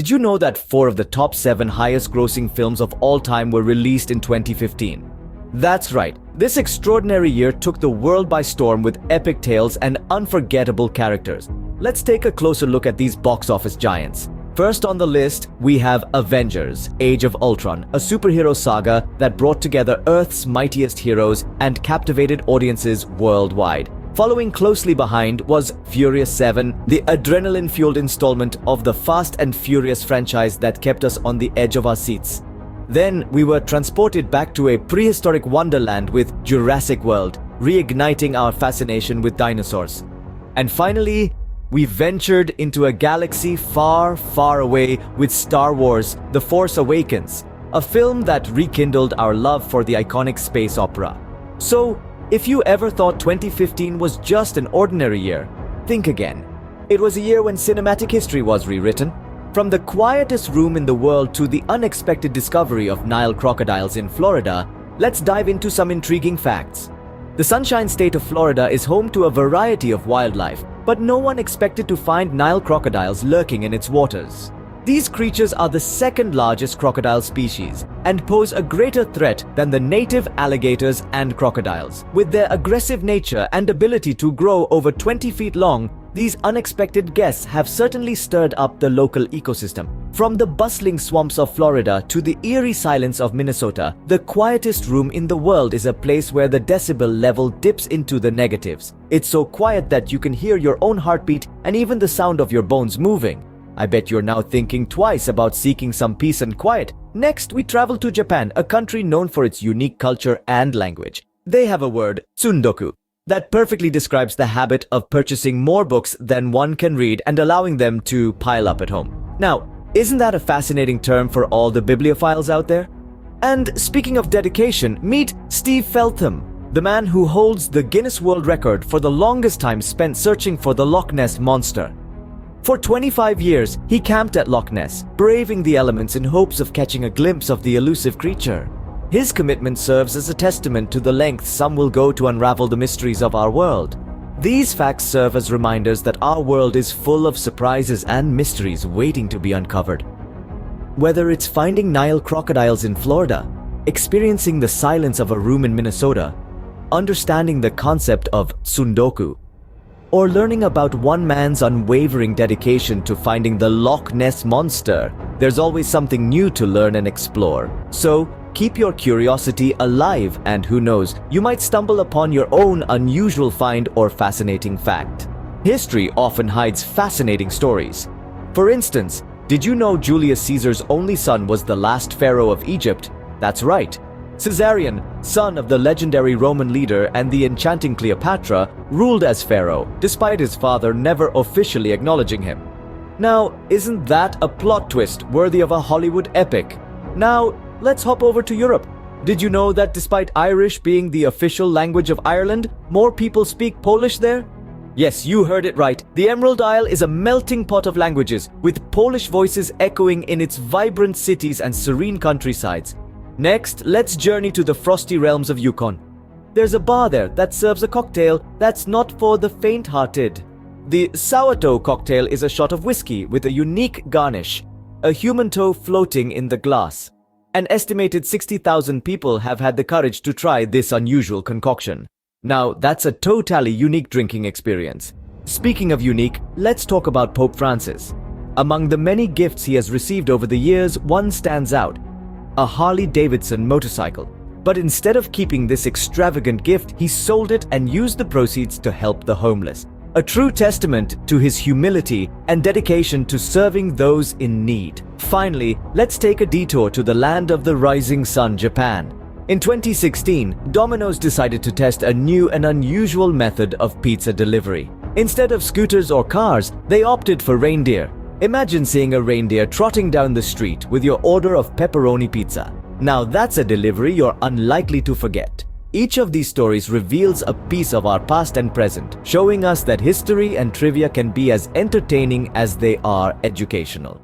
Did you know that 4 of the top 7 highest-grossing films of all time were released in 2015? That's right, this extraordinary year took the world by storm with epic tales and unforgettable characters. Let's take a closer look at these box office giants. First on the list, we have Avengers: Age of Ultron, a superhero saga that brought together Earth's mightiest heroes and captivated audiences worldwide. Following closely behind was Furious 7, the adrenaline-fueled installment of the Fast and Furious franchise that kept us on the edge of our seats. Then we were transported back to a prehistoric wonderland with Jurassic World, reigniting our fascination with dinosaurs. And finally, we ventured into a galaxy far, far away with Star Wars: The Force Awakens, a film that rekindled our love for the iconic space opera. So, if you ever thought 2015 was just an ordinary year, think again. It was a year when cinematic history was rewritten. From the quietest room in the world to the unexpected discovery of Nile crocodiles in Florida, let's dive into some intriguing facts. The Sunshine State of Florida is home to a variety of wildlife, but no one expected to find Nile crocodiles lurking in its waters. These creatures are the second largest crocodile species and pose a greater threat than the native alligators and crocodiles. With their aggressive nature and ability to grow over 20 feet long, these unexpected guests have certainly stirred up the local ecosystem. From the bustling swamps of Florida to the eerie silence of Minnesota, the quietest room in the world is a place where the decibel level dips into the negatives. It's so quiet that you can hear your own heartbeat and even the sound of your bones moving. I bet you're now thinking twice about seeking some peace and quiet. Next, we travel to Japan, a country known for its unique culture and language. They have a word, tsundoku, that perfectly describes the habit of purchasing more books than one can read and allowing them to pile up at home. Now, isn't that a fascinating term for all the bibliophiles out there? And speaking of dedication, meet Steve Feltham, the man who holds the Guinness World Record for the longest time spent searching for the Loch Ness Monster. For 25 years, he camped at Loch Ness, braving the elements in hopes of catching a glimpse of the elusive creature. His commitment serves as a testament to the lengths some will go to unravel the mysteries of our world. These facts serve as reminders that our world is full of surprises and mysteries waiting to be uncovered. Whether it's finding Nile crocodiles in Florida, experiencing the silence of a room in Minnesota, understanding the concept of tsundoku, or learning about one man's unwavering dedication to finding the Loch Ness Monster, there's always something new to learn and explore. So, keep your curiosity alive, and who knows, you might stumble upon your own unusual find or fascinating fact. History often hides fascinating stories. For instance, did you know Julius Caesar's only son was the last pharaoh of Egypt? That's right. Caesarion, son of the legendary Roman leader and the enchanting Cleopatra, ruled as pharaoh, despite his father never officially acknowledging him. Now, isn't that a plot twist worthy of a Hollywood epic? Now, let's hop over to Europe. Did you know that despite Irish being the official language of Ireland, more people speak Polish there? Yes, you heard it right. The Emerald Isle is a melting pot of languages, with Polish voices echoing in its vibrant cities and serene countrysides. Next, let's journey to the frosty realms of Yukon. There's a bar there that serves a cocktail that's not for the faint-hearted. The sourdough cocktail is a shot of whiskey with a unique garnish, a human toe floating in the glass. An estimated 60,000 people have had the courage to try this unusual concoction. Now, that's a totally unique drinking experience. Speaking of unique, let's talk about Pope Francis. Among the many gifts he has received over the years, one stands out: a Harley-Davidson motorcycle. But instead of keeping this extravagant gift, he sold it and used the proceeds to help the homeless. A true testament to his humility and dedication to serving those in need. Finally, let's take a detour to the land of the rising sun, Japan. In 2016, Domino's decided to test a new and unusual method of pizza delivery. Instead of scooters or cars, they opted for reindeer. Imagine seeing a reindeer trotting down the street with your order of pepperoni pizza. Now that's a delivery you're unlikely to forget. Each of these stories reveals a piece of our past and present, showing us that history and trivia can be as entertaining as they are educational.